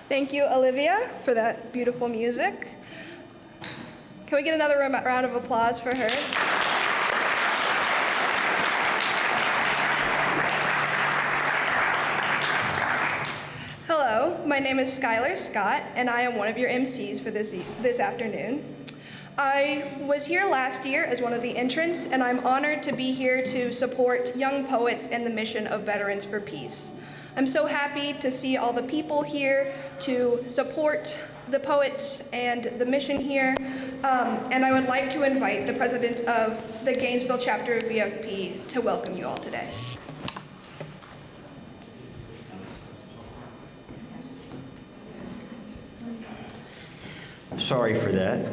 Thank you, Olivia, for that beautiful music. Can we get another round of applause for her? Hello, my name is Skylar Scott, and I am one of your MCs for this afternoon. I was here last year as one of the entrants, and I'm honored to be here to support young poets and the mission of Veterans for Peace. I'm so happy to see all the people here to support the poets and the mission here. And I would like to invite the president of the Gainesville chapter of VFP to welcome you all today. Sorry for that.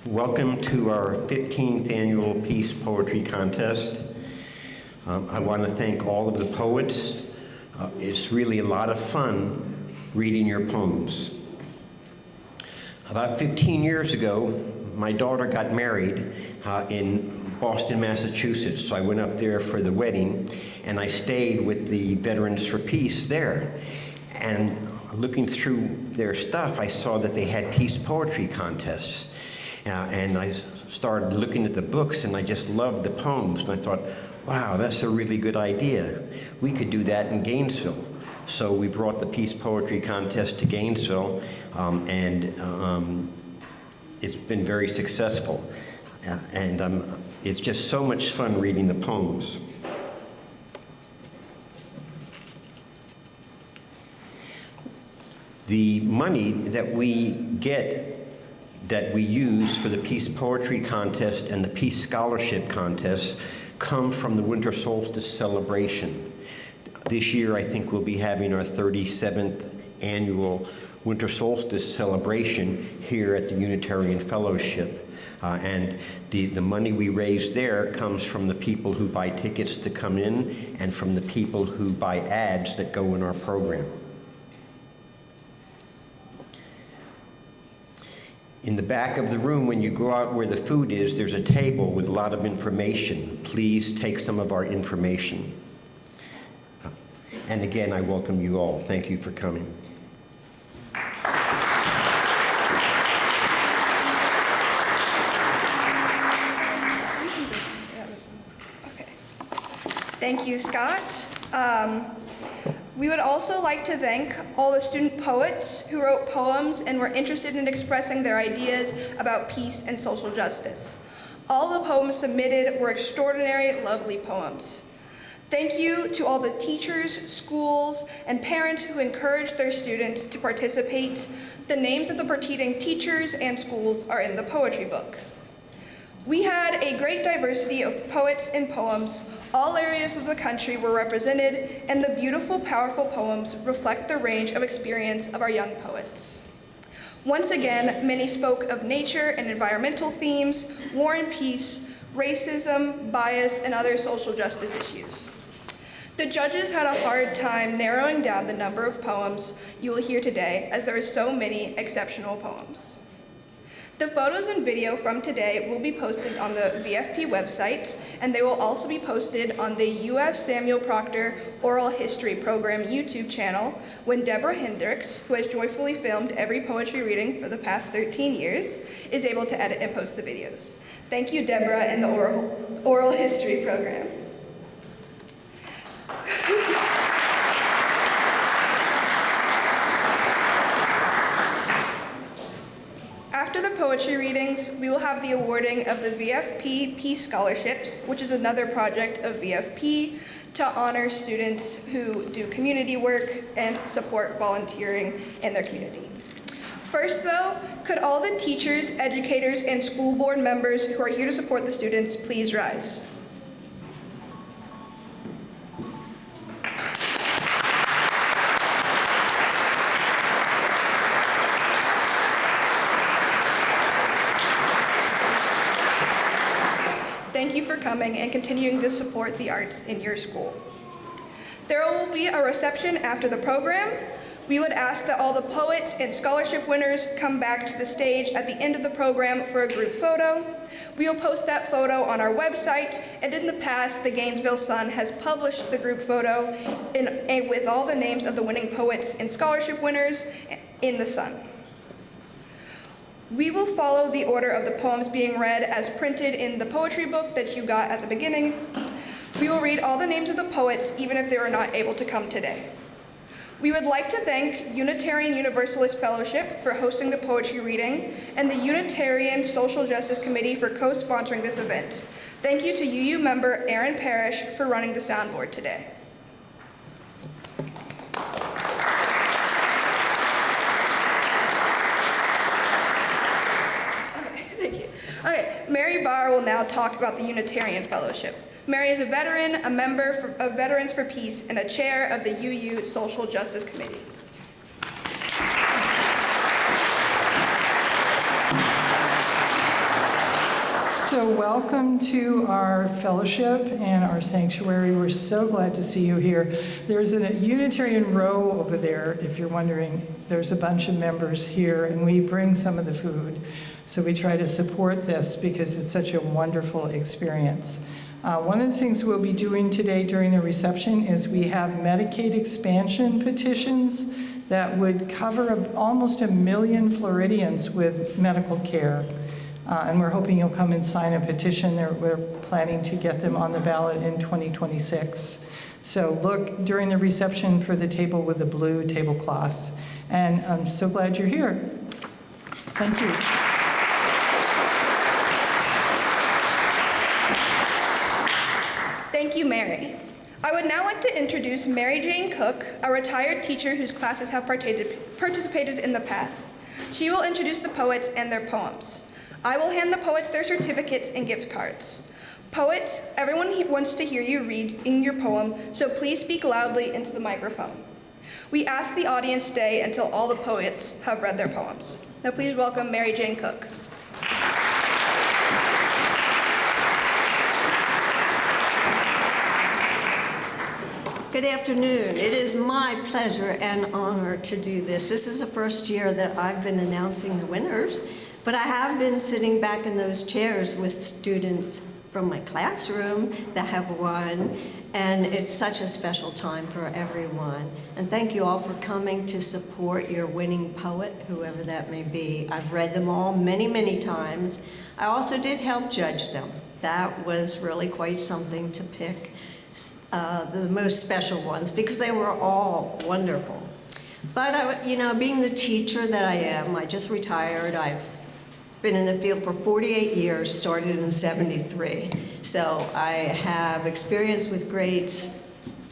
Welcome to our 15th annual Peace Poetry Contest. I want to thank all of the poets. It's really a lot of fun reading your poems. About 15 years ago, my daughter got married in Boston, Massachusetts, so I went up there for the wedding, and I stayed with the Veterans for Peace there. And looking through their stuff, I saw that they had peace poetry contests. And I started looking at the books, and I just loved the poems, and I thought, wow, that's a really good idea. We could do that in Gainesville. So we brought the Peace Poetry Contest to Gainesville, and it's been very successful. And it's just so much fun reading the poems. The money that we get, that we use for the Peace Poetry Contest and the Peace Scholarship Contest come from the Winter Solstice celebration. This year, I think we'll be having our 37th annual Winter Solstice celebration here at the Unitarian Fellowship. And the money we raise there comes from the people who buy tickets to come in and from the people who buy ads that go in our program. In the back of the room, when you go out where the food is, there's a table with a lot of information. Please take some of our information. And again, I welcome you all. Thank you for coming. Thank you, Scott. We would also like to thank all the student poets who wrote poems and were interested in expressing their ideas about peace and social justice. All the poems submitted were extraordinary, lovely poems. Thank you to all the teachers, schools, and parents who encouraged their students to participate. The names of the participating teachers and schools are in the poetry book. We had a great diversity of poets and poems. All areas of the country were represented, and the beautiful, powerful poems reflect the range of experience of our young poets. Once again, many spoke of nature and environmental themes, war and peace, racism, bias, and other social justice issues. The judges had a hard time narrowing down the number of poems you will hear today, as there are so many exceptional poems. The photos and video from today will be posted on the VFP website, and they will also be posted on the UF Samuel Proctor Oral History Program YouTube channel when Deborah Hendricks, who has joyfully filmed every poetry reading for the past 13 years, is able to edit and post the videos. Thank you, Deborah, and the Oral History Program. . poetry readings, we will have the awarding of the VFP Peace Scholarships, which is another project of VFP to honor students who do community work and support volunteering in their community. First though, could all the teachers, educators, and school board members who are here to support the students please rise? Thank you for coming and continuing to support the arts in your school. There will be a reception after the program. We would ask that all the poets and scholarship winners come back to the stage at the end of the program for a group photo. We will post that photo on our website, and in the past, the Gainesville Sun has published the group photo with all the names of the winning poets and scholarship winners in the Sun. We will follow the order of the poems being read as printed in the poetry book that you got at the beginning. We will read all the names of the poets even if they were not able to come today. We would like to thank Unitarian Universalist Fellowship for hosting the poetry reading and the Unitarian Social Justice Committee for co-sponsoring this event. Thank you to UU member Aaron Parrish for running the soundboard today. Okay, Mary Barr will now talk about the Unitarian Fellowship. Mary is a veteran, a member of Veterans for Peace, and a chair of the UU Social Justice Committee. So welcome to our fellowship and our sanctuary. We're so glad to see you here. There's a Unitarian row over there, if you're wondering. There's a bunch of members here, and we bring some of the food. So we try to support this because it's such a wonderful experience. One of the things we'll be doing today during the reception is we have Medicaid expansion petitions that would cover almost 1 million Floridians with medical care. And we're hoping you'll come and sign a petition. We're planning to get them on the ballot in 2026. So look during the reception for the table with the blue tablecloth. And I'm so glad you're here. Thank you. Thank you, Mary. I would now like to introduce Mary Jane Cook, a retired teacher whose classes have participated in the past. She will introduce the poets and their poems. I will hand the poets their certificates and gift cards. Poets, everyone wants to hear you read in your poem, so please speak loudly into the microphone. We ask the audience stay until all the poets have read their poems. Now please welcome Mary Jane Cook. Good afternoon. It is my pleasure and honor to do this. This is the first year that I've been announcing the winners, but I have been sitting back in those chairs with students from my classroom that have won, and it's such a special time for everyone. And thank you all for coming to support your winning poet, whoever that may be. I've read them all many, many times. I also did help judge them. That was really quite something to pick the most special ones because they were all wonderful. But being the teacher that I am, I just retired. I've been in the field for 48 years, started in '73. So I have experience with grades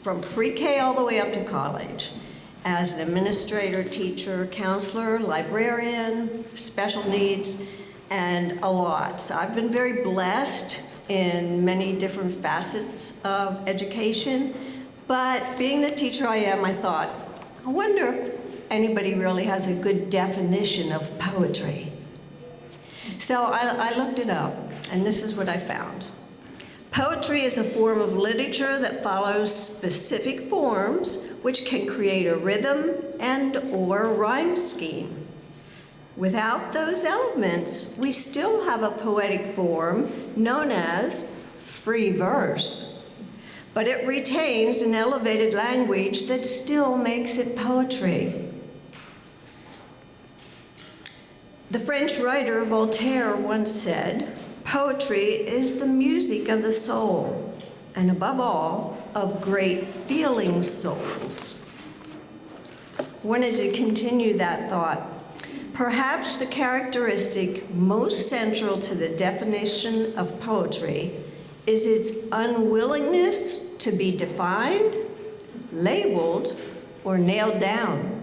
from pre-K all the way up to college as an administrator, teacher, counselor, librarian, special needs, and a lot. So I've been very blessed in many different facets of education, but being the teacher I am, I thought, I wonder if anybody really has a good definition of poetry. So I looked it up, and this is what I found. Poetry is a form of literature that follows specific forms which can create a rhythm and/or rhyme scheme. Without those elements, we still have a poetic form known as free verse, but it retains an elevated language that still makes it poetry. The French writer Voltaire once said, "Poetry is the music of the soul, and above all, of great feeling souls." Wanted to continue that thought. Perhaps the characteristic most central to the definition of poetry is its unwillingness to be defined, labeled, or nailed down.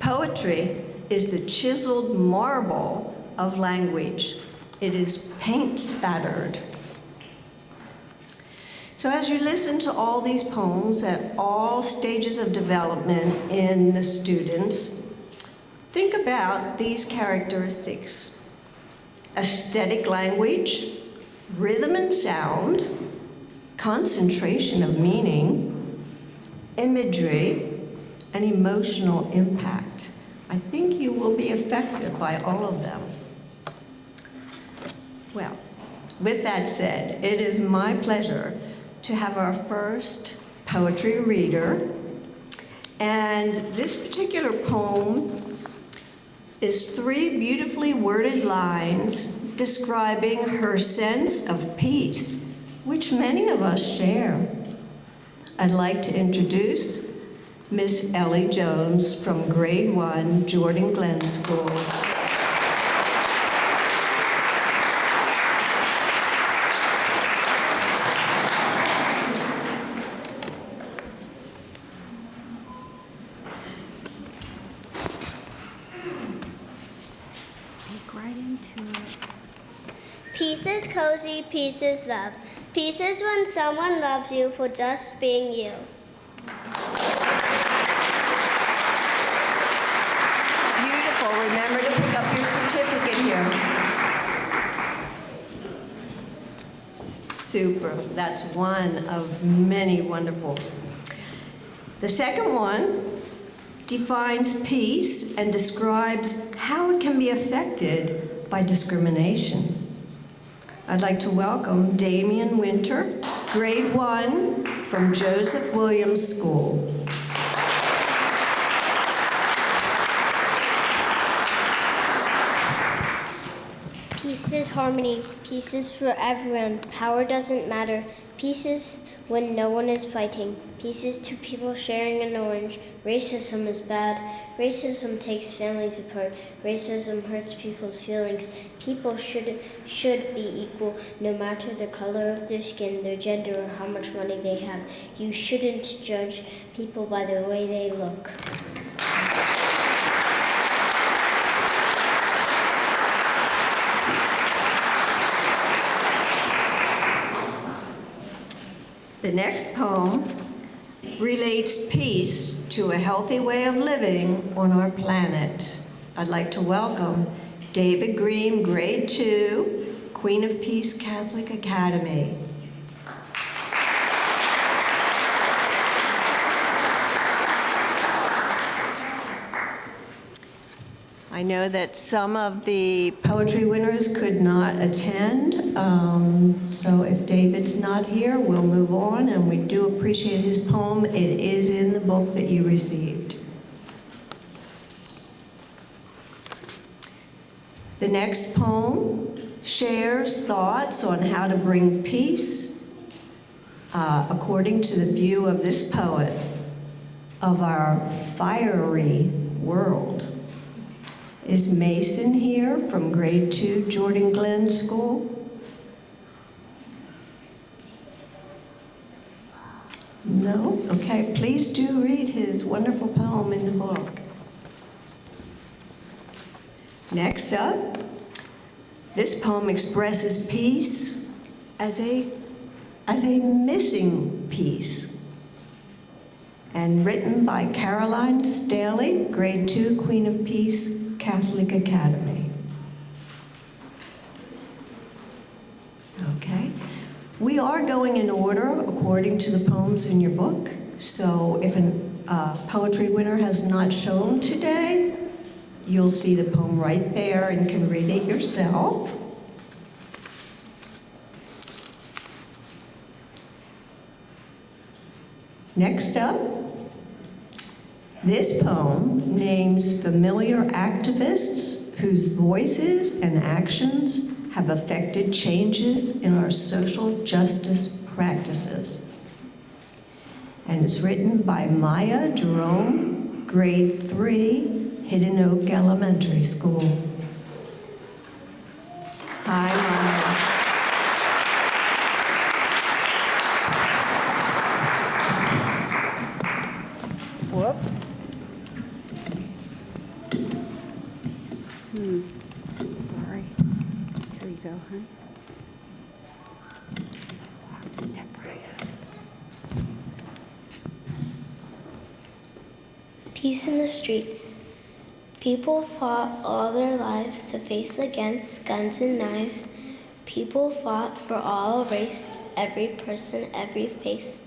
Poetry is the chiseled marble of language. It is paint spattered. So as you listen to all these poems at all stages of development in the students, think about these characteristics: aesthetic language, rhythm and sound, concentration of meaning, imagery, and emotional impact. I think you will be affected by all of them. Well, with that said, it is my pleasure to have our first poetry reader. And this particular poem is 3 beautifully worded lines describing her sense of peace, which many of us share. I'd like to introduce Miss Ellie Jones from Grade 1, Jordan Glen School. Peace is cozy, peace is love. Peace is when someone loves you for just being you. Beautiful. Remember to pick up your certificate here. Super. That's one of many wonderful. The second one defines peace and describes how it can be affected by discrimination. I'd like to welcome Damian Winter, Grade 1 from Joseph Williams School. Peace is harmony. Peace is for everyone. Power doesn't matter. Peace is when no one is fighting. Peace is two people sharing an orange. Racism is bad. Racism takes families apart. Racism hurts people's feelings. People should be equal, no matter the color of their skin, their gender, or how much money they have. You shouldn't judge people by the way they look. The next poem relates peace to a healthy way of living on our planet. I'd like to welcome David Green, Grade 2, Queen of Peace Catholic Academy. I know that some of the poetry winners could not attend, so if David's not here, we'll move on, and we do appreciate his poem. It is in the book that you received. The next poem shares thoughts on how to bring peace, according to the view of this poet, of our fiery world. Is Mason here from Grade 2, Jordan Glen School? No? Okay, please do read his wonderful poem in the book. Next up, this poem expresses peace as a missing piece, and written by Caroline Staley, Grade 2, Queen of Peace, Catholic Academy. Okay. We are going in order according to the poems in your book. So if a poetry winner has not shown today, you'll see the poem right there and can read it yourself. Next up, this poem names familiar activists whose voices and actions have affected changes in our social justice practices. And it's written by Maya Jerome, Grade 3, Hidden Oak Elementary School. Hi, Mama. Whoops. Sorry. Here you go, hon. Step right up. Peace in the streets. People fought all their lives to face against guns and knives. People fought for all race, every person, every face.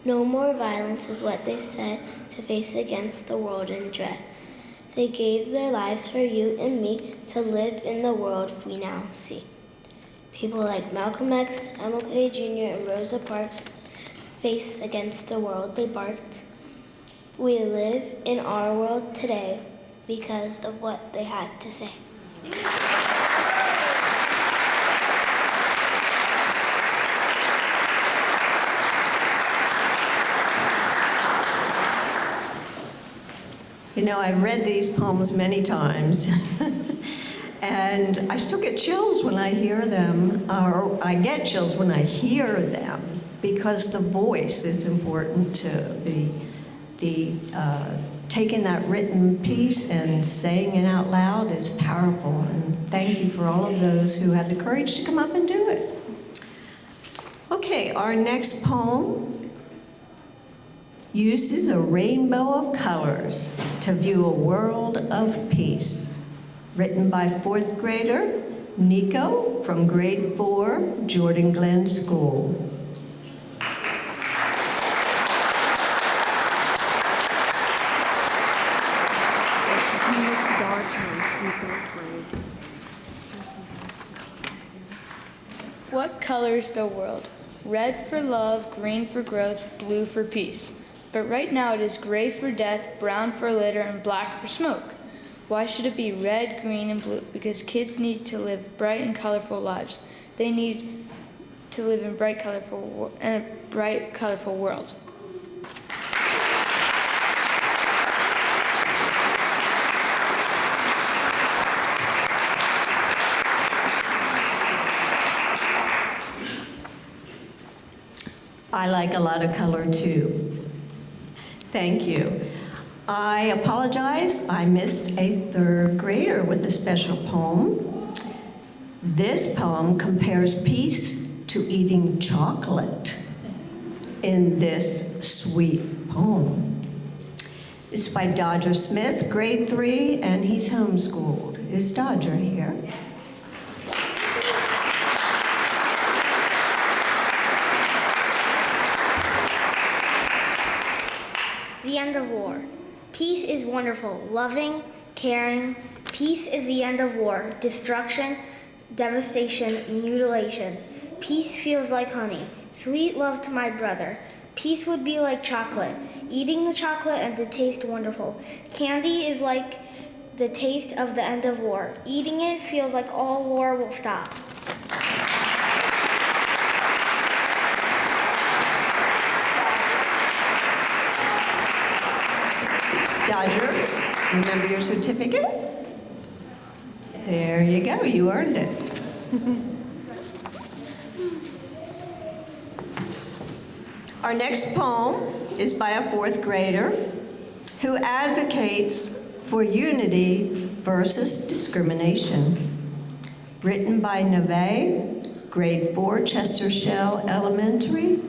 No more violence is what they said to face against the world in dread. They gave their lives for you and me to live in the world we now see. People like Malcolm X, MLK Jr., and Rosa Parks faced against the world they barked. We live in our world today because of what they had to say. You know, I've read these poems many times, and I still get chills when I hear them, or I get chills when I hear them, because the voice is important to taking that written piece and saying it out loud is powerful. And thank you for all of those who had the courage to come up and do it. Okay, our next poem uses a rainbow of colors to view a world of peace. Written by 4th grader Nico from grade 4, Jordan Glen School. What colors the world? Red for love, green for growth, blue for peace. But right now it is gray for death, brown for litter, and black for smoke. Why should it be red, green, and blue? Because kids need to live bright and colorful lives. They need to live in a bright, colorful world. I like a lot of color too. Thank you. I apologize, I missed a 3rd grader with a special poem. This poem compares peace to eating chocolate in this sweet poem. It's by Dodger Smith, grade 3, and he's homeschooled. Is Dodger here? The end of war. Peace is wonderful, loving, caring. Peace is the end of war, destruction, devastation, mutilation. Peace feels like honey, sweet love to my brother. Peace would be like chocolate, eating the chocolate and to taste wonderful. Candy is like the taste of the end of war. Eating it feels like all war will stop. Dodger, remember your certificate? There you go, you earned it. Our next poem is by a 4th grader who advocates for unity versus discrimination. Written by Neve, grade 4, Chester Shell Elementary.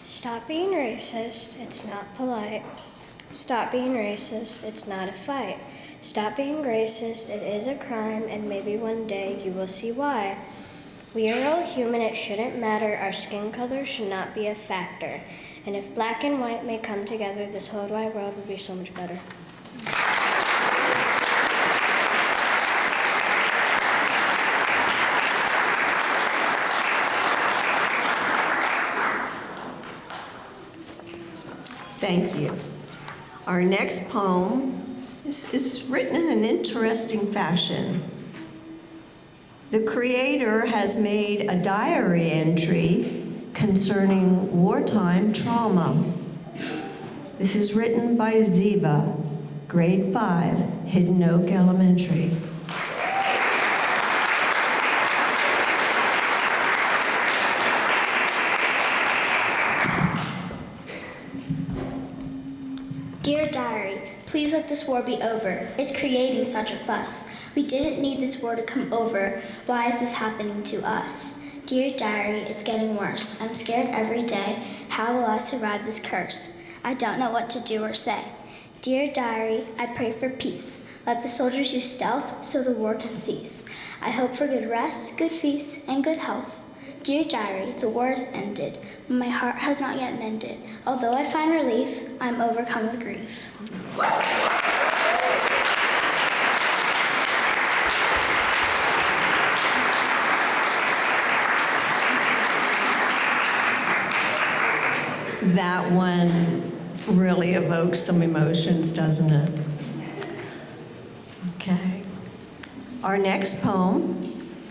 Stop being racist, it's not polite. Stop being racist, it's not a fight. Stop being racist, it is a crime, and maybe one day you will see why. We are all human, it shouldn't matter, our skin color should not be a factor. And if black and white may come together, this whole wide world would be so much better. Thank you. Our next poem is written in an interesting fashion. The creator has made a diary entry concerning wartime trauma. This is written by Ziva, grade 5, Hidden Oak Elementary. Dear Diary, please let this war be over. It's creating such a fuss. We didn't need this war to come over. Why is this happening to us? Dear Diary, it's getting worse. I'm scared every day. How will I survive this curse? I don't know what to do or say. Dear Diary, I pray for peace. Let the soldiers use stealth so the war can cease. I hope for good rest, good feast, and good health. Dear Diary, the war has ended, but my heart has not yet mended. Although I find relief, I'm overcome with grief. That one really evokes some emotions, doesn't it? Okay. Our next poem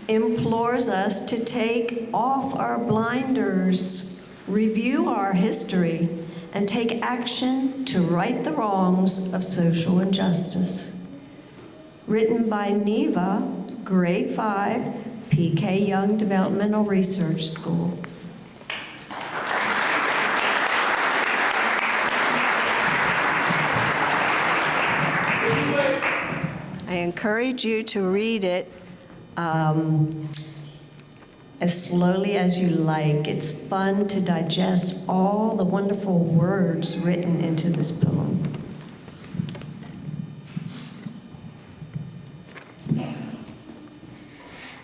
implores us to take off our blinders, review our history, and take action to right the wrongs of social injustice. Written by Neva, grade 5, PK Young Developmental Research School. I encourage you to read it as slowly as you like. It's fun to digest all the wonderful words written into this poem.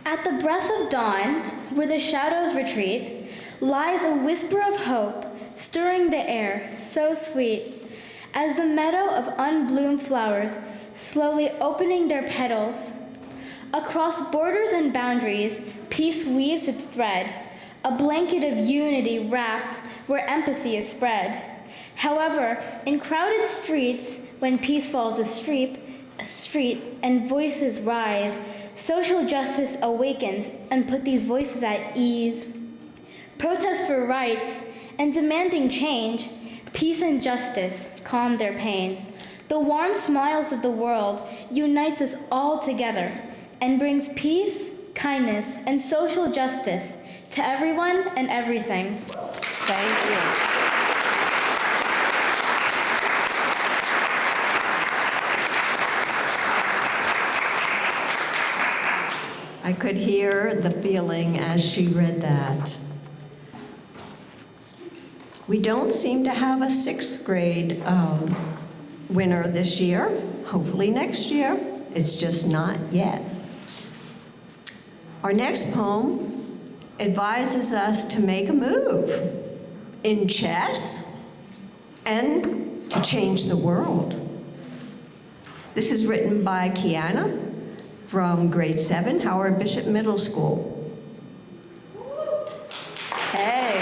At the breath of dawn, where the shadows retreat, lies a whisper of hope, stirring the air, so sweet, as the meadow of unbloomed flowers, slowly opening their petals. Across borders and boundaries, peace weaves its thread, a blanket of unity wrapped where empathy is spread. However, in crowded streets, when peace falls a street and voices rise, social justice awakens and put these voices at ease. Protest for rights and demanding change, peace and justice calm their pain. The warm smiles of the world unites us all together and brings peace, kindness, and social justice to everyone and everything. Thank you. I could hear the feeling as she read that. We don't seem to have a 6th grade winner this year. Hopefully next year. It's just not yet. Our next poem advises us to make a move in chess and to change the world. This is written by Kiana from grade 7, Howard Bishop Middle School. Hey.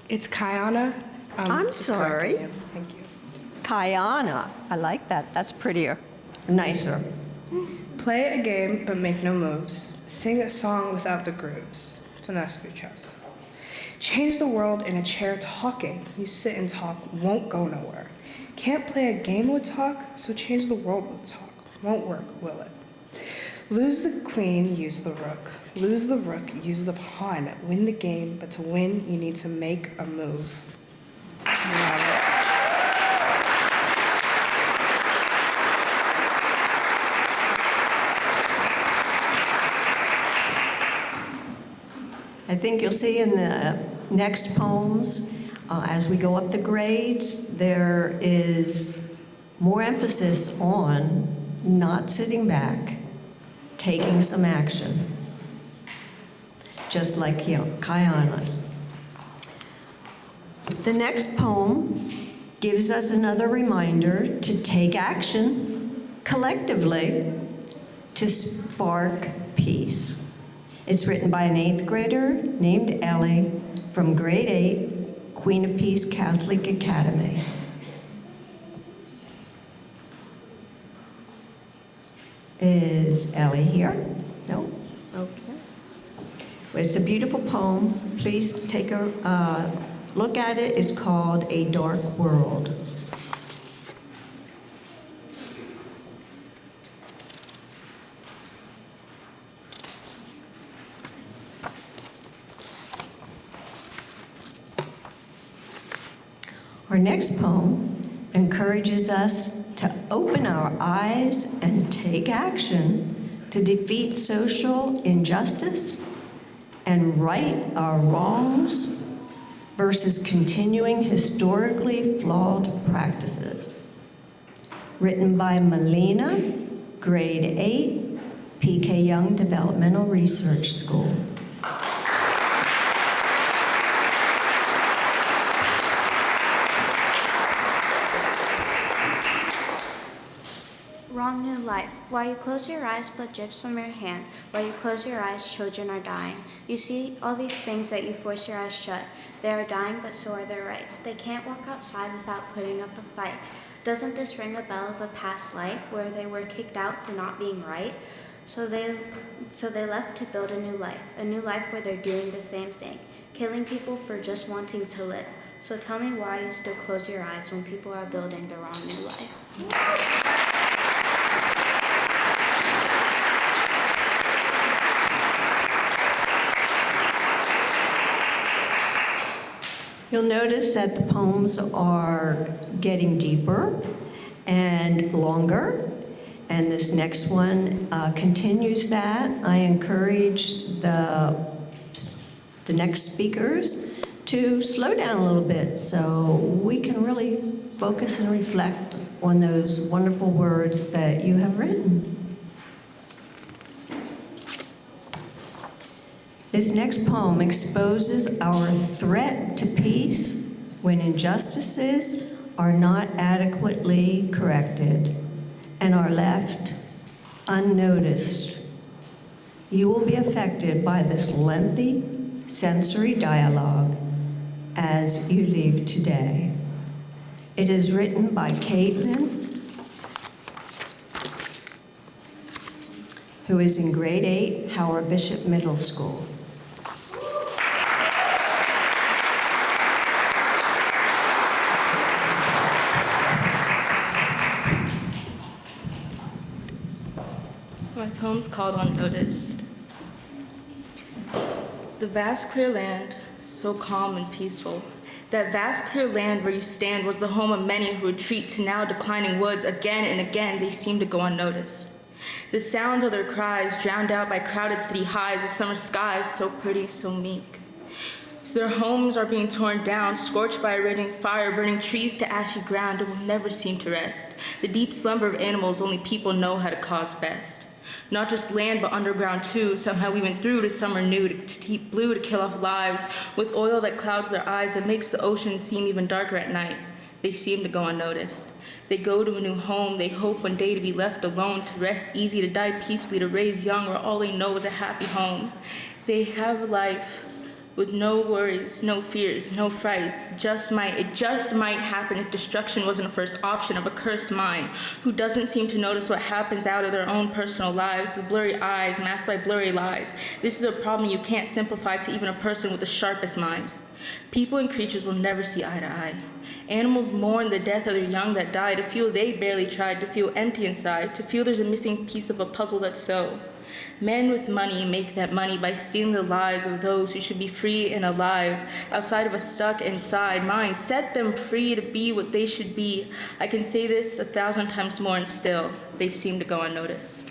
It's Kiana. I'm sorry. Thank you. Kiana. I like that. That's prettier. Nicer. Play a game but make no moves. Sing a song without the grooves. Finesse through chess. Change the world in a chair talking. You sit and talk, won't go nowhere. Can't play a game with talk, so change the world with talk. Won't work, will it? Lose the queen, use the rook. Lose the rook, use the pawn. Win the game, but to win, you need to make a move. Love it. I think you'll see in the next poems, as we go up the grades, there is more emphasis on not sitting back, taking some action. Just like Kiana's. The next poem gives us another reminder to take action collectively to spark peace. It's written by an 8th grader named Ellie from grade 8, Queen of Peace Catholic Academy. Is Ellie here? No? Okay. It's a beautiful poem. Please take a look at it. It's called A Dark World. Our next poem encourages us to open our eyes and take action to defeat social injustice and right our wrongs versus continuing historically flawed practices. Written by Melina, grade 8, P.K. Young Developmental Research School. Wrong new life. While you close your eyes, blood drips from your hand. While you close your eyes, children are dying. You see all these things that you force your eyes shut. They are dying, but so are their rights. They can't walk outside without putting up a fight. Doesn't this ring a bell of a past life where they were kicked out for not being right? So they left to build a new life where they're doing the same thing, killing people for just wanting to live. So tell me why you still close your eyes when people are building the wrong new life. You'll notice that the poems are getting deeper and longer, and this next one continues that. I encourage the next speakers to slow down a little bit so we can really focus and reflect on those wonderful words that you have written. This next poem exposes our threat to peace when injustices are not adequately corrected and are left unnoticed. You will be affected by this lengthy sensory dialogue as you leave today. It is written by Caitlin, who is in grade 8, Howard Bishop Middle School. My poem's called Unnoticed. The vast clear land, so calm and peaceful. That vast clear land where you stand was the home of many who retreat to now declining woods. Again and again, they seem to go unnoticed. The sounds of their cries drowned out by crowded city highs, the summer skies so pretty, so meek. So their homes are being torn down, scorched by a raging fire, burning trees to ashy ground. It will never seem to rest. The deep slumber of animals only people know how to cause best. Not just land, but underground too. Somehow we went through to summer new, to deep blue, to kill off lives, with oil that clouds their eyes and makes the ocean seem even darker at night. They seem to go unnoticed. They go to a new home. They hope one day to be left alone, to rest easy, to die peacefully, to raise young, where all they know is a happy home. They have a life with no worries, no fears, no fright. It just might happen if destruction wasn't a first option of a cursed mind who doesn't seem to notice what happens out of their own personal lives, the blurry eyes masked by blurry lies. This is a problem you can't simplify to even a person with the sharpest mind. People and creatures will never see eye to eye. Animals mourn the death of their young that die, to feel they barely tried, to feel empty inside, to feel there's a missing piece of a puzzle that's so. Men with money make that money by stealing the lives of those who should be free and alive, outside of a stuck inside mind. Set them free to be what they should be. I can say this 1,000 times more and still, they seem to go unnoticed.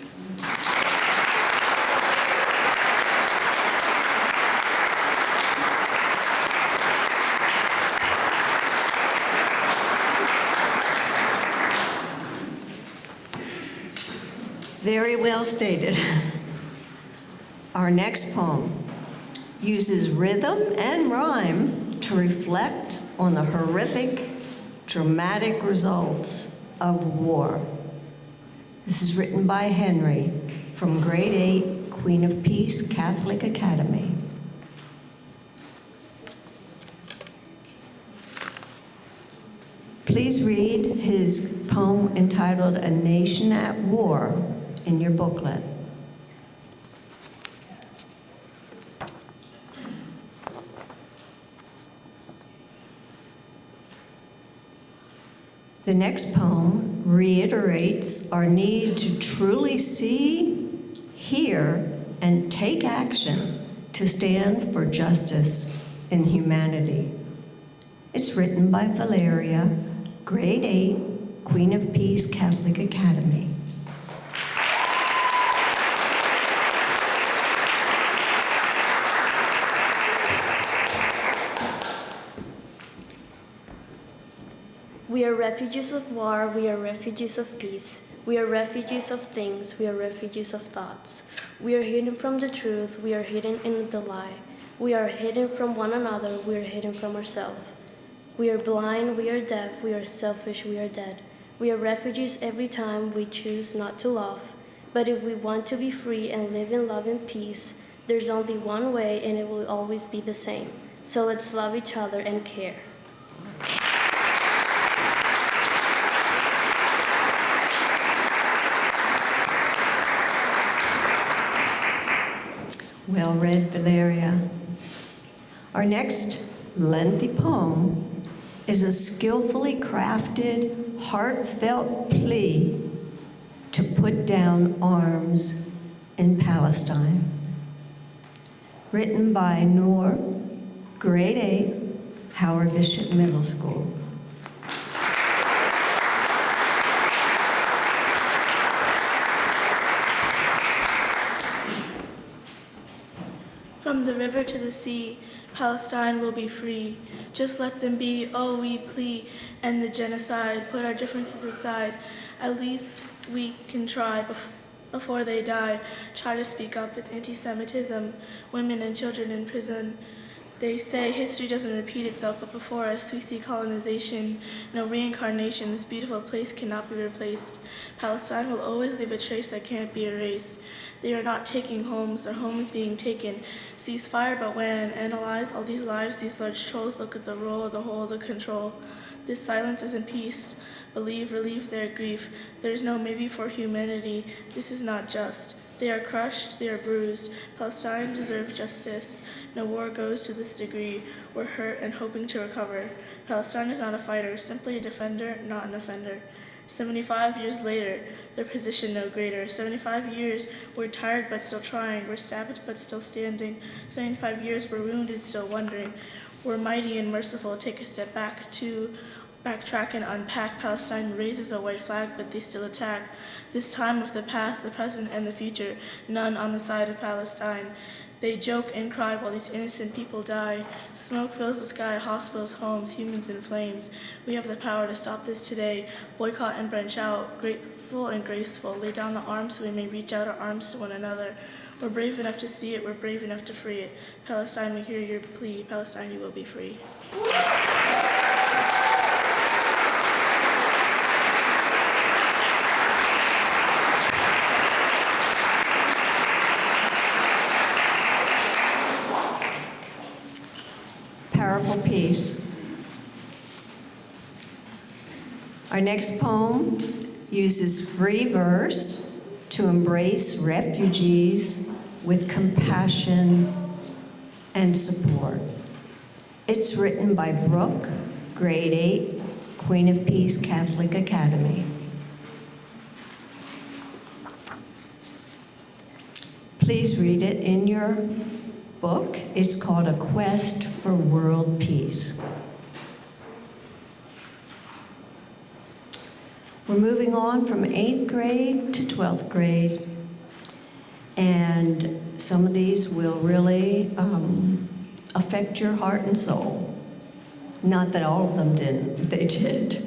Very well stated. Our next poem uses rhythm and rhyme to reflect on the horrific, dramatic results of war. This is written by Henry from Grade 8, Queen of Peace, Catholic Academy. Please read his poem entitled A Nation at War in your booklet. The next poem reiterates our need to truly see, hear, and take action to stand for justice and humanity. It's written by Valeria, Grade 8, Queen of Peace, Catholic Academy. We are refugees of war, we are refugees of peace. We are refugees of things, we are refugees of thoughts. We are hidden from the truth, we are hidden in the lie. We are hidden from one another, we are hidden from ourselves. We are blind, we are deaf, we are selfish, we are dead. We are refugees every time we choose not to love. But if we want to be free and live in love and peace, there's only one way and it will always be the same. So let's love each other and care. Well read, Valeria. Our next lengthy poem is a skillfully crafted, heartfelt plea to put down arms in Palestine. Written by Noor, Grade 8, Howard Bishop Middle School. From the river to the sea, Palestine will be free. Just let them be, oh, we plea, end the genocide. Put our differences aside. At least we can try before they die. Try to speak up. It's anti-Semitism. Women and children in prison. They say history doesn't repeat itself, but before us we see colonization, no reincarnation. This beautiful place cannot be replaced. Palestine will always leave a trace that can't be erased. They are not taking homes, their home is being taken. Cease fire, but when? Analyze all these lives, these large trolls, look at the role, the whole, the control. This silence isn't peace. Believe, relieve their grief. There is no maybe for humanity. This is not just. They are crushed, they are bruised. Palestine deserves justice. No war goes to this degree. We're hurt and hoping to recover. Palestine is not a fighter, simply a defender, not an offender. 75 years later, their position no greater. 75 years, we're tired but still trying. We're stabbed but still standing. 75 years, we're wounded, still wondering. We're mighty and merciful, take a step back to backtrack and unpack. Palestine raises a white flag, but they still attack. This time of the past, the present, and the future, none on the side of Palestine. They joke and cry while these innocent people die. Smoke fills the sky, hospitals, homes, humans in flames. We have the power to stop this today. Boycott and branch out, grateful and graceful. Lay down the arms so we may reach out our arms to one another. We're brave enough to see it, we're brave enough to free it. Palestine, we hear your plea. Palestine, you will be free. Powerful piece. Our next poem uses free verse to embrace refugees with compassion and support. It's written by Brooke, Grade 8, Queen of Peace, Catholic Academy. Please read it in your book. It's called A Quest for World Peace. We're moving on from 8th grade to 12th grade, and some of these will really affect your heart and soul. Not that all of them didn't, they did.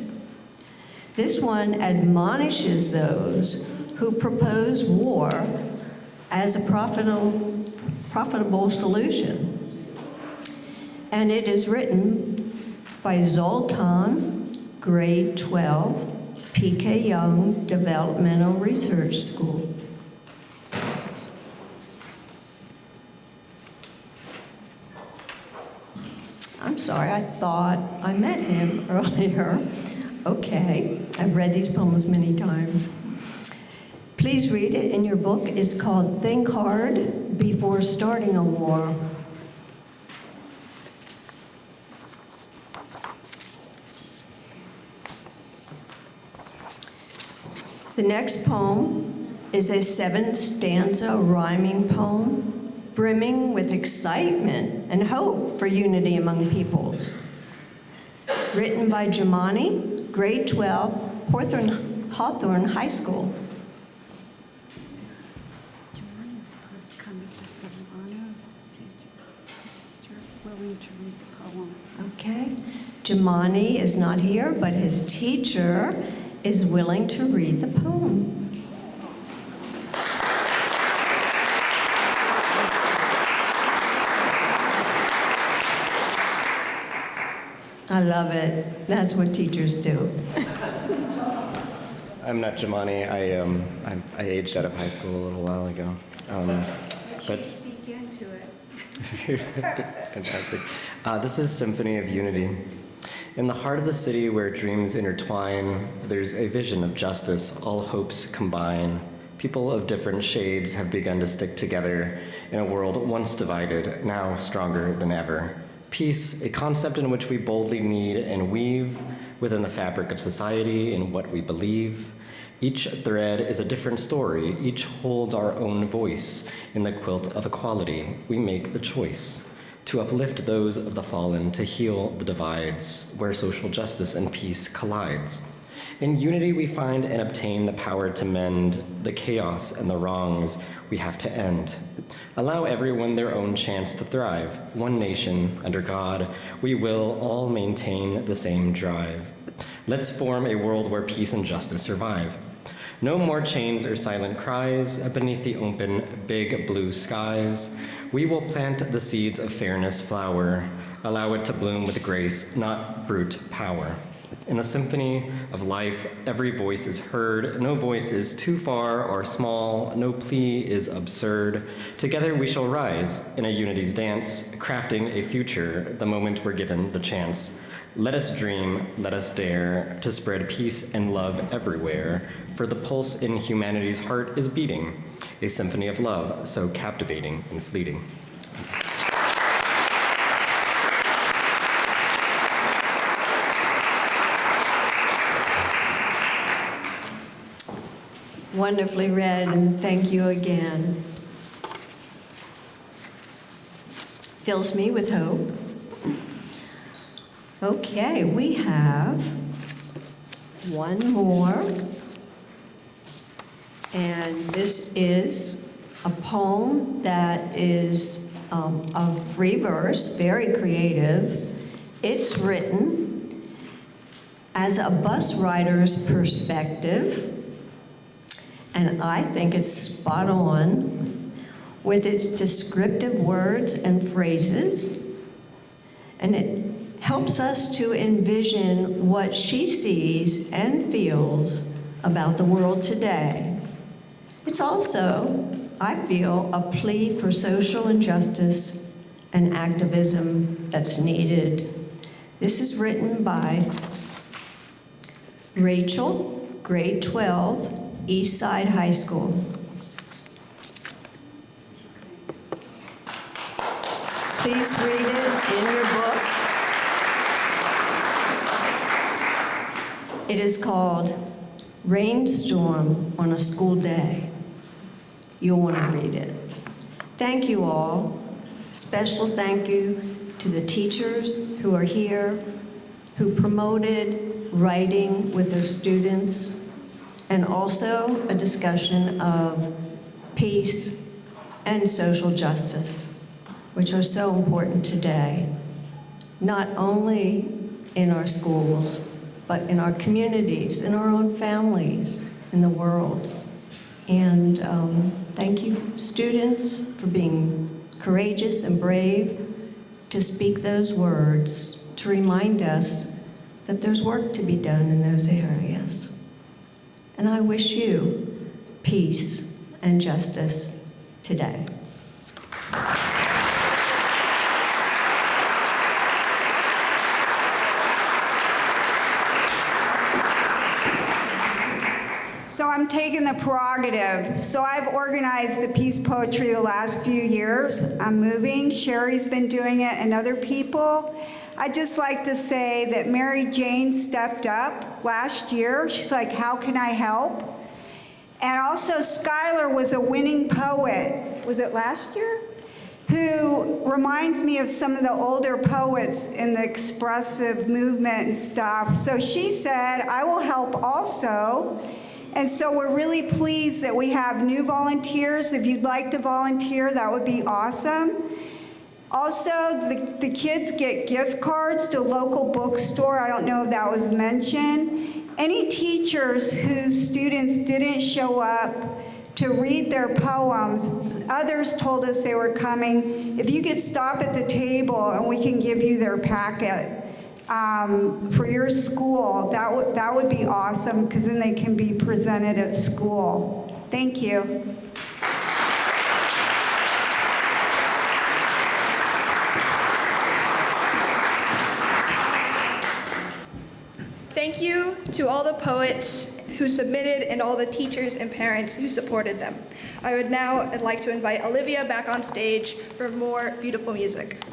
This one admonishes those who propose war as a profitable solution. And it is written by Zoltan, Grade 12, P.K. Young Developmental Research School. sorry, I thought I met him earlier. Okay, I've read these poems many times. Please read it in your book. It's called Think Hard Before Starting a War. The next poem is a 7-stanza rhyming poem, brimming with excitement and hope for unity among peoples. Written by Jemani, grade 12, Hawthorne High School. Giovanni was supposed to come, Mr. Silvano is his teacher. You're willing to read the poem. Okay. Jemani is not here, but his teacher is willing to read the poem. I love it. That's what teachers do. I'm not Jemani. I aged out of high school a little while ago. But Speak into it. fantastic. This is Symphony of Unity. In the heart of the city where dreams intertwine, there's a vision of justice, all hopes combine. People of different shades have begun to stick together in a world once divided, now stronger than ever. Peace, a concept in which we boldly need and weave within the fabric of society in what we believe. Each thread is a different story. Each holds our own voice. In the quilt of equality, we make the choice to uplift those of the fallen, to heal the divides where social justice and peace collides. In unity, we find and obtain the power to mend the chaos and the wrongs we have to end. Allow everyone their own chance to thrive. One nation, under God, we will all maintain the same drive. Let's form a world where peace and justice survive. No more chains or silent cries beneath the open, big blue skies. We will plant the seeds of fairness flower, allow it to bloom with grace, not brute power. In the symphony of life, every voice is heard. No voice is too far or small. No plea is absurd. Together we shall rise in a unity's dance, crafting a future the moment we're given the chance. Let us dream, let us dare to spread peace and love everywhere, for the pulse in humanity's heart is beating, a symphony of love so captivating and fleeting. Wonderfully read, and thank you again. Fills me with hope. Okay, we have one more, and this is a poem that is a free verse, very creative. It's written as a bus rider's perspective, and I think it's spot on with its descriptive words and phrases, and it helps us to envision what she sees and feels about the world today. It's also, I feel, a plea for social injustice and activism that's needed. This is written by Rachel, grade 12, Eastside High School. Please read it in your book. It is called Rainstorm on a School Day. You'll want to read it. Thank you all. Special thank you to the teachers who are here, who promoted writing with their students, and also a discussion of peace and social justice, which are so important today, not only in our schools, but in our communities, in our own families, in the world. And thank you, students, for being courageous and brave to speak those words, to remind us that there's work to be done in those areas. And I wish you peace and justice today. I'm taking the prerogative. So I've organized the peace poetry the last few years. I'm moving. Sherry's been doing it and other people. I'd just like to say that Mary Jane stepped up last year. She's like, how can I help? And also Skylar was a winning poet. Was it last year? Who reminds me of some of the older poets in the expressive movement and stuff. So she said, I will help also. And so we're really pleased that we have new volunteers. If you'd like to volunteer, that would be awesome. Also, the kids get gift cards to local bookstore. I don't know if that was mentioned. Any teachers whose students didn't show up to read their poems, others told us they were coming. If you could stop at the table and we can give you their packet for your school, that would be awesome, because then they can be presented at school. Thank you. Thank you to all the poets who submitted and all the teachers and parents who supported them. I would now like to invite Olivia back on stage for more beautiful music.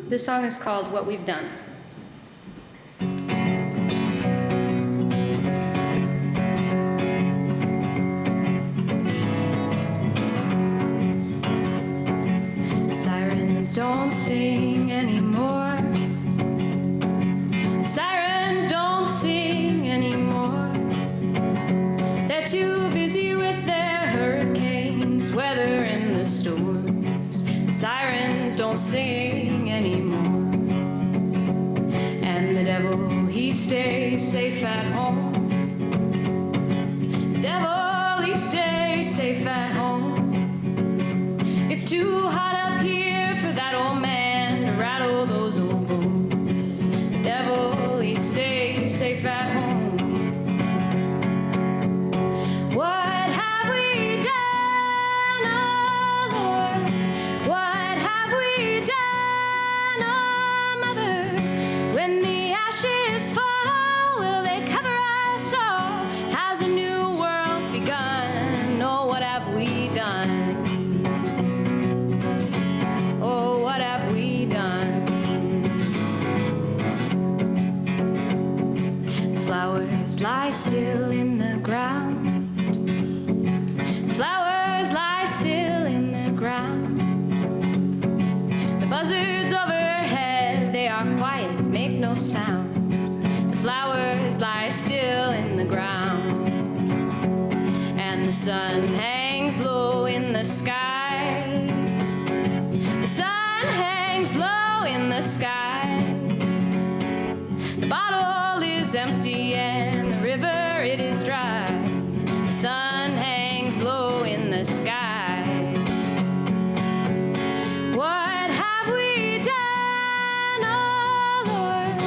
This song is called What We've Done. Sirens don't sing anymore. Sirens don't sing anymore. They're too busy with their hurricanes, weathering the storms. Sirens don't sing anymore. And the devil, he stays safe at home. The devil, he stays safe at home. It's too hot up here for that old man to rattle those old bones. The devil, he stays safe at home. What have we done, oh Lord? What have we done, oh Mother? When the ashes fall, will they cover us all? Has a new world begun? Oh, what have we done? Oh, what have we done? Flowers lie still in the ground. Flowers lie still in the ground. The buzzards overhead, they are quiet, make no sound. The flowers lie still in the ground. And the sun hangs low in the sky. The sun hangs low in the sky. The bottle is empty and the river, it is dry. The sun hangs low in the sky. What have we done, oh Lord?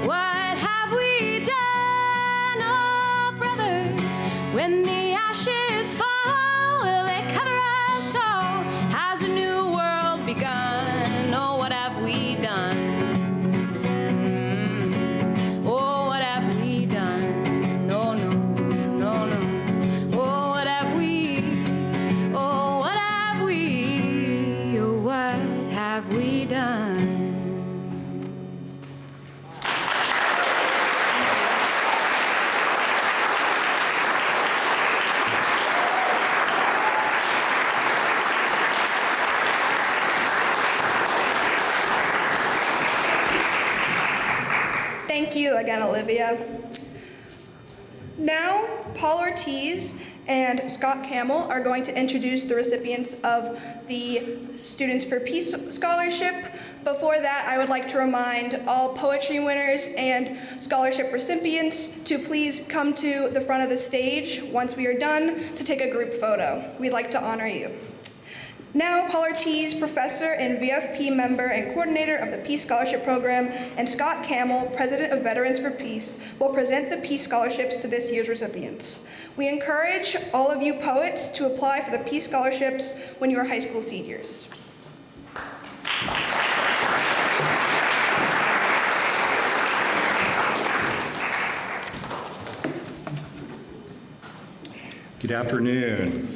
What have we done, oh brothers? When the ashes fall, will they cover us all? Has a new world begun? Oh, what have we done? Oh, what have we done? No, no, no, no. Oh, what have we? Oh, what have we? Oh, what have we done? Thank you again, Olivia. Now, Paul Ortiz and Scott Camel are going to introduce the recipients of the Students for Peace Scholarship. Before that, I would like to remind all poetry winners and scholarship recipients to please come to the front of the stage once we are done to take a group photo. We'd like to honor you. Now, Paul Ortiz, professor and VFP member and coordinator of the Peace Scholarship Program, and Scott Camel, president of Veterans for Peace, will present the Peace Scholarships to this year's recipients. We encourage all of you poets to apply for the Peace Scholarships when you are high school seniors. Good afternoon.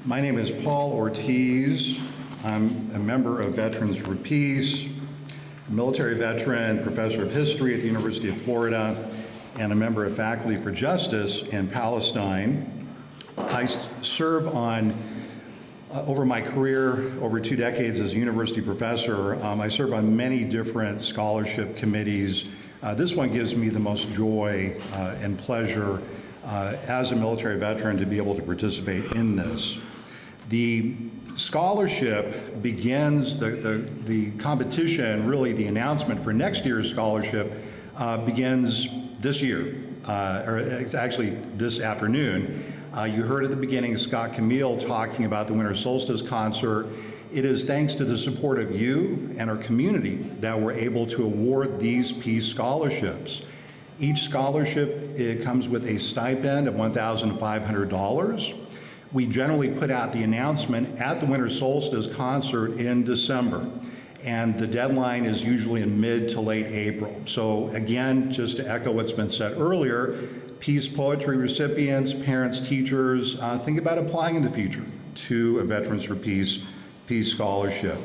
My name is Paul Ortiz. I'm a member of Veterans for Peace, a military veteran, professor of history at the University of Florida, and a member of Faculty for Justice in Palestine. I serve on, over my career, over 2 decades as a university professor, I serve on many different scholarship committees. This one gives me the most joy and pleasure as a military veteran to be able to participate in this. The scholarship begins, the competition, really the announcement for next year's scholarship begins this year, or it's actually this afternoon. You heard at the beginning Scott Camille talking about the Winter Solstice concert. It is thanks to the support of you and our community that we're able to award these peace scholarships. Each scholarship, it comes with a stipend of $1,500. We generally put out the announcement at the Winter Solstice concert in December, and the deadline is usually in mid to late April. So again, just to echo what's been said earlier, peace poetry recipients, parents, teachers, think about applying in the future to a Veterans for Peace scholarship.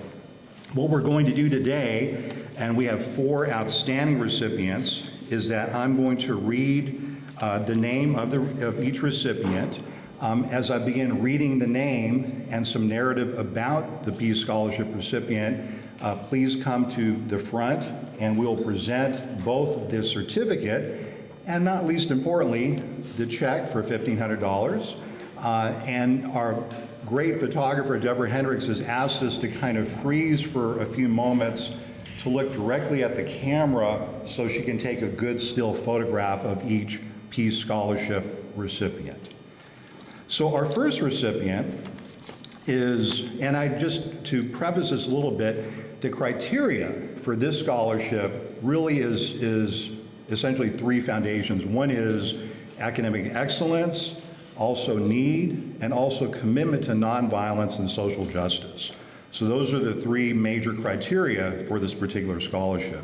What we're going to do today, and we have 4 outstanding recipients, is that I'm going to read the name of each recipient. As I begin reading the name and some narrative about the Peace Scholarship recipient, please come to the front and we'll present both the certificate and, not least importantly, the check for $1,500. And our great photographer, Deborah Hendricks, has asked us to kind of freeze for a few moments to look directly at the camera so she can take a good still photograph of each Peace Scholarship recipient. So our first recipient is, and to preface this a little bit, the criteria for this scholarship really is essentially 3 foundations. One is academic excellence, also need, and also commitment to nonviolence and social justice. So those are the 3 major criteria for this particular scholarship.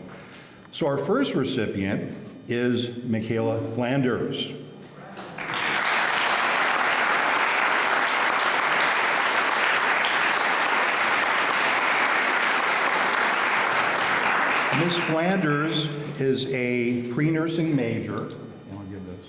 So our first recipient is Michaela Flanders. Ms. Flanders is a pre-nursing major, and I'll give this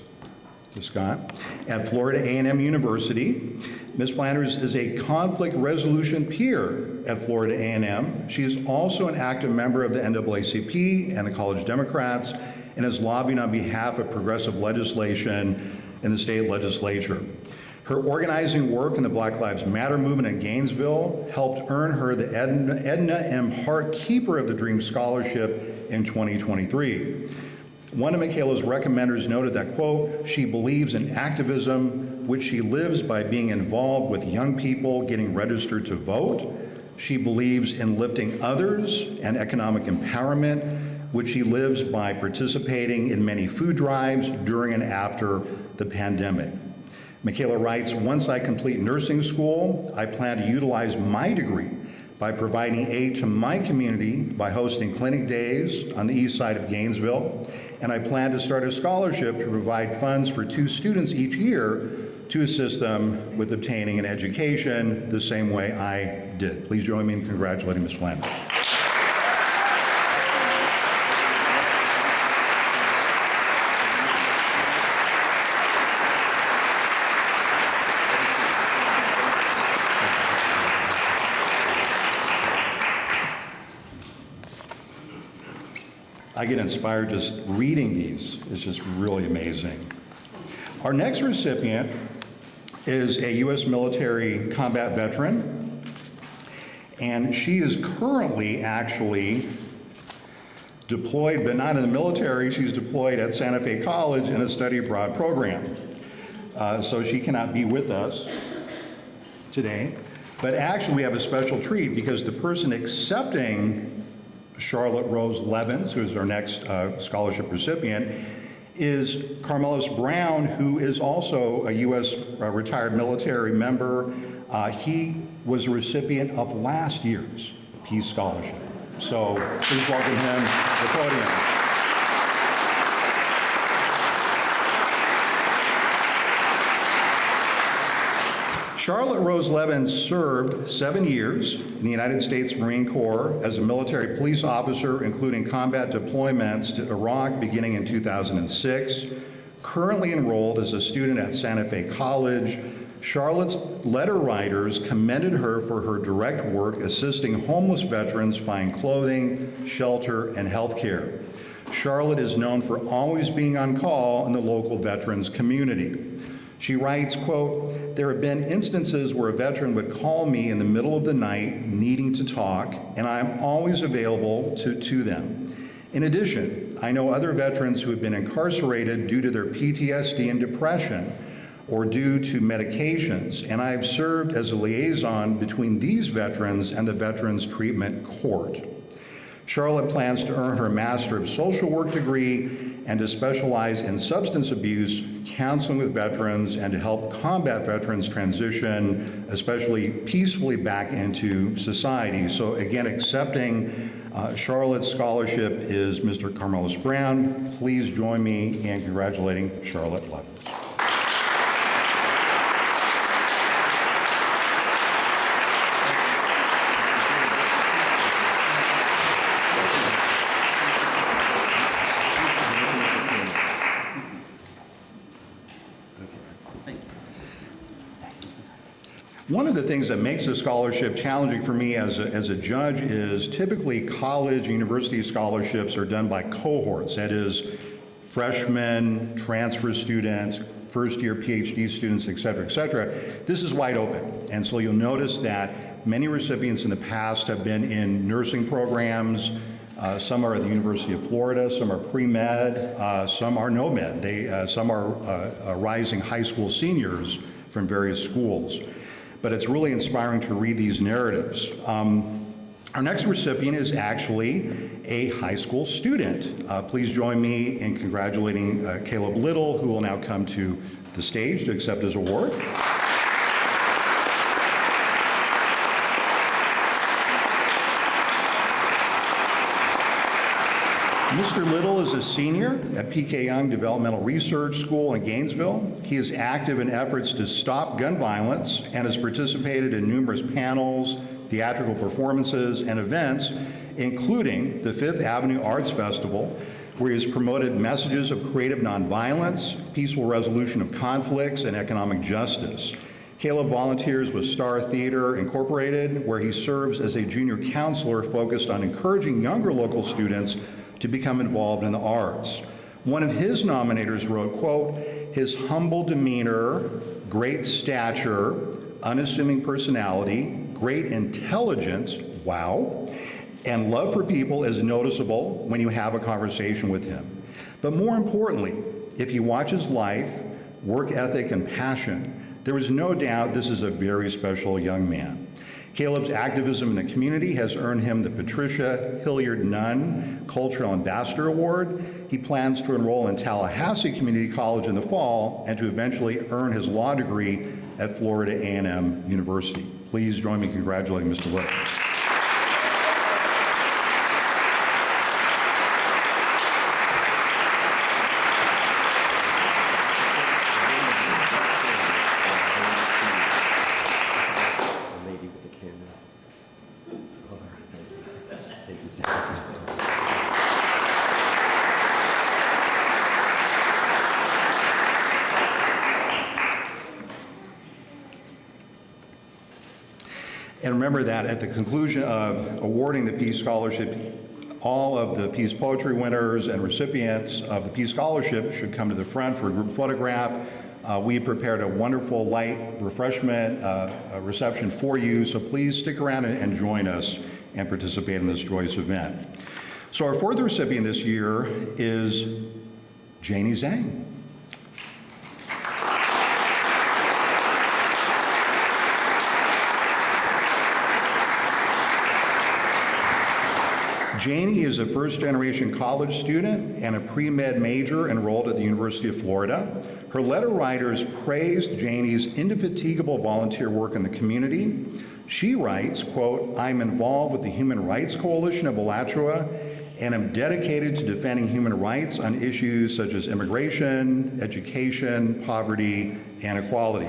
to Scott, at Florida A&M University. Ms. Flanders is a conflict resolution peer at Florida A&M. She is also an active member of the NAACP and the College Democrats and is lobbying on behalf of progressive legislation in the state legislature. Her organizing work in the Black Lives Matter movement in Gainesville helped earn her the Edna M. Hart Keeper of the Dream Scholarship in 2023. One of Michaela's recommenders noted that, quote, she believes in activism, which she lives by being involved with young people getting registered to vote. She believes in lifting others and economic empowerment, which she lives by participating in many food drives during and after the pandemic. Michaela writes, once I complete nursing school, I plan to utilize my degree by providing aid to my community by hosting clinic days on the east side of Gainesville, and I plan to start a scholarship to provide funds for 2 students each year to assist them with obtaining an education the same way I did. Please join me in congratulating Ms. Flanders. I get inspired just reading these. It's just really amazing. Our next recipient is a U.S. military combat veteran, and she is currently actually deployed, but not in the military. She's deployed at Santa Fe College in a study abroad program. So she cannot be with us today. But actually, we have a special treat because the person accepting Charlotte Rose Levins, who is our next scholarship recipient, is Carmelis Brown, who is also a U.S. Retired military member. He was a recipient of last year's Peace Scholarship. So please welcome him to the podium. Charlotte Rose Levin served 7 years in the United States Marine Corps as a military police officer, including combat deployments to Iraq beginning in 2006. Currently enrolled as a student at Santa Fe College, Charlotte's letter writers commended her for her direct work assisting homeless veterans find clothing, shelter, and health care. Charlotte is known for always being on call in the local veterans community. She writes, quote, "There have been instances where a veteran would call me in the middle of the night needing to talk, and I am always available to them. In addition, I know other veterans who have been incarcerated due to their PTSD and depression or due to medications, and I have served as a liaison between these veterans and the Veterans Treatment Court." Charlotte plans to earn her Master of Social Work degree and to specialize in substance abuse, counseling with veterans, and to help combat veterans transition, especially peacefully, back into society. So again, accepting Charlotte's scholarship is Mr. Carmelos Brown. Please join me in congratulating Charlotte Levin. One of the things that makes the scholarship challenging for me as a judge is typically college, university scholarships are done by cohorts. That is, freshmen, transfer students, first-year PhD students, et cetera, et cetera. This is wide open. And so you'll notice that many recipients in the past have been in nursing programs. Some are at the University of Florida, some are pre-med, some are no med. Some are rising high school seniors from various schools. But it's really inspiring to read these narratives. Our next recipient is actually a high school student. Please join me in congratulating Caleb Little, who will now come to the stage to accept his award. Mr. Little is a senior at P.K. Young Developmental Research School in Gainesville. He is active in efforts to stop gun violence and has participated in numerous panels, theatrical performances, and events, including the Fifth Avenue Arts Festival, where he has promoted messages of creative nonviolence, peaceful resolution of conflicts, and economic justice. Caleb volunteers with Star Theater Incorporated, where he serves as a junior counselor focused on encouraging younger local students to become involved in the arts. One of his nominators wrote, quote, "His humble demeanor, great stature, unassuming personality, great intelligence, wow, and love for people is noticeable when you have a conversation with him. But more importantly, if you watch his life, work ethic, and passion, there is no doubt this is a very special young man." Caleb's activism in the community has earned him the Patricia Hilliard Nunn Cultural Ambassador Award. He plans to enroll in Tallahassee Community College in the fall and to eventually earn his law degree at Florida A&M University. Please join me in congratulating Mr. Little. And remember that at the conclusion of awarding the Peace Scholarship, all of the Peace Poetry winners and recipients of the Peace Scholarship should come to the front for a group photograph. We prepared a wonderful light refreshment reception for you, so please stick around and join us and participate in this joyous event. So our fourth recipient this year is Janie Zhang. Janie is a first-generation college student and a pre-med major enrolled at the University of Florida. Her letter writers praised Janie's indefatigable volunteer work in the community. She writes, quote, "I'm involved with the Human Rights Coalition of Alachua and am dedicated to defending human rights on issues such as immigration, education, poverty, and equality."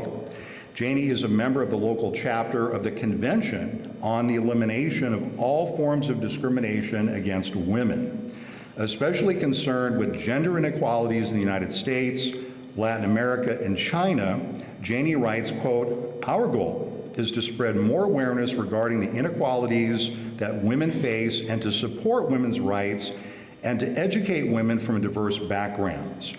Janie is a member of the local chapter of the Convention on the Elimination of All Forms of Discrimination Against Women, especially concerned with gender inequalities in the United States, Latin America, and China. Janie writes, quote, "Our goal is to spread more awareness regarding the inequalities that women face and to support women's rights and to educate women from diverse backgrounds.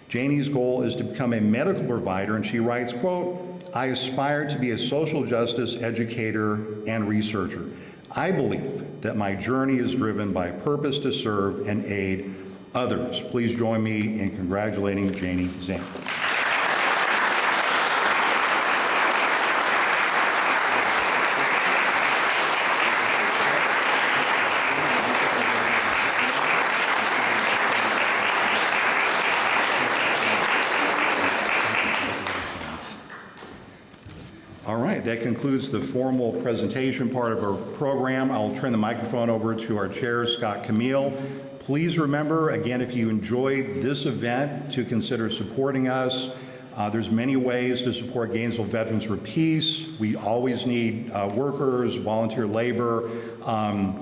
Janie's goal is to become a medical provider, and she writes, quote, I aspire to be a social justice educator and researcher. I believe that my journey is driven by a purpose to serve and aid others." Please join me in congratulating Janie Zane. All right, that concludes the formal presentation part of our program. I'll turn the microphone over to our chair, Scott Camille. Please remember, again, if you enjoyed this event, to consider supporting us. There's many ways to support Gainesville Veterans for Peace. We always need workers, volunteer labor.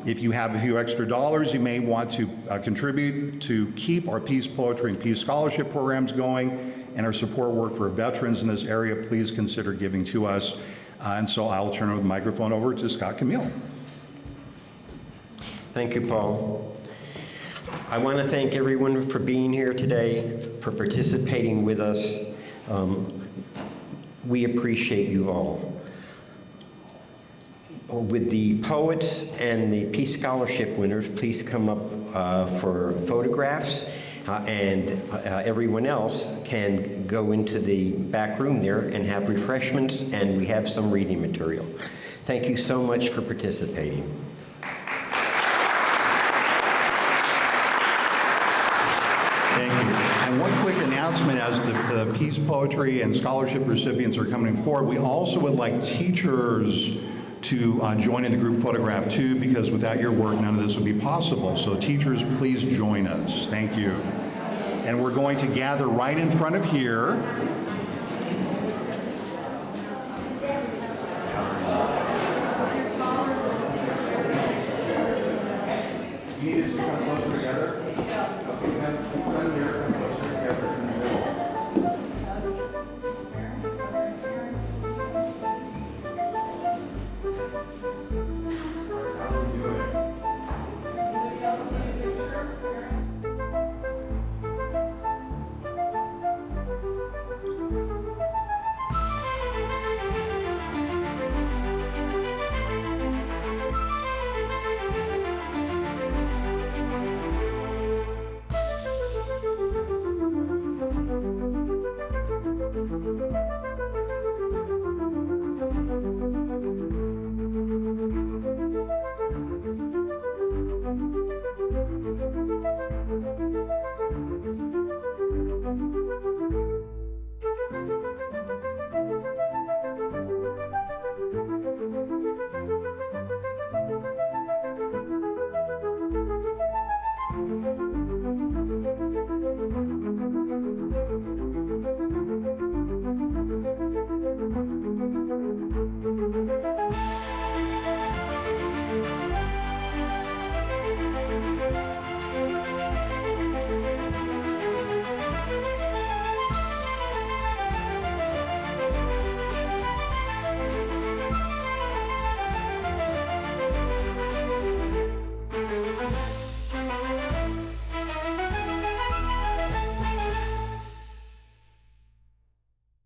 If you have a few extra dollars, you may want to contribute to keep our Peace Poetry and Peace Scholarship programs going and our support work for veterans in this area. Please consider giving to us. And so I'll turn the microphone over to Scott Camille. Thank you, Paul. I want to thank everyone for being here today, for participating with us. We appreciate you all. With the poets and the Peace Scholarship winners, please come up for photographs. And everyone else can go into the back room there and have refreshments, and we have some reading material. Thank you so much for participating. Thank you. And one quick announcement as the Peace Poetry and Scholarship recipients are coming forward, we also would like teachers to join in the group photograph too, because without your work, none of this would be possible. So teachers, please join us. Thank you. And we're going to gather right in front of here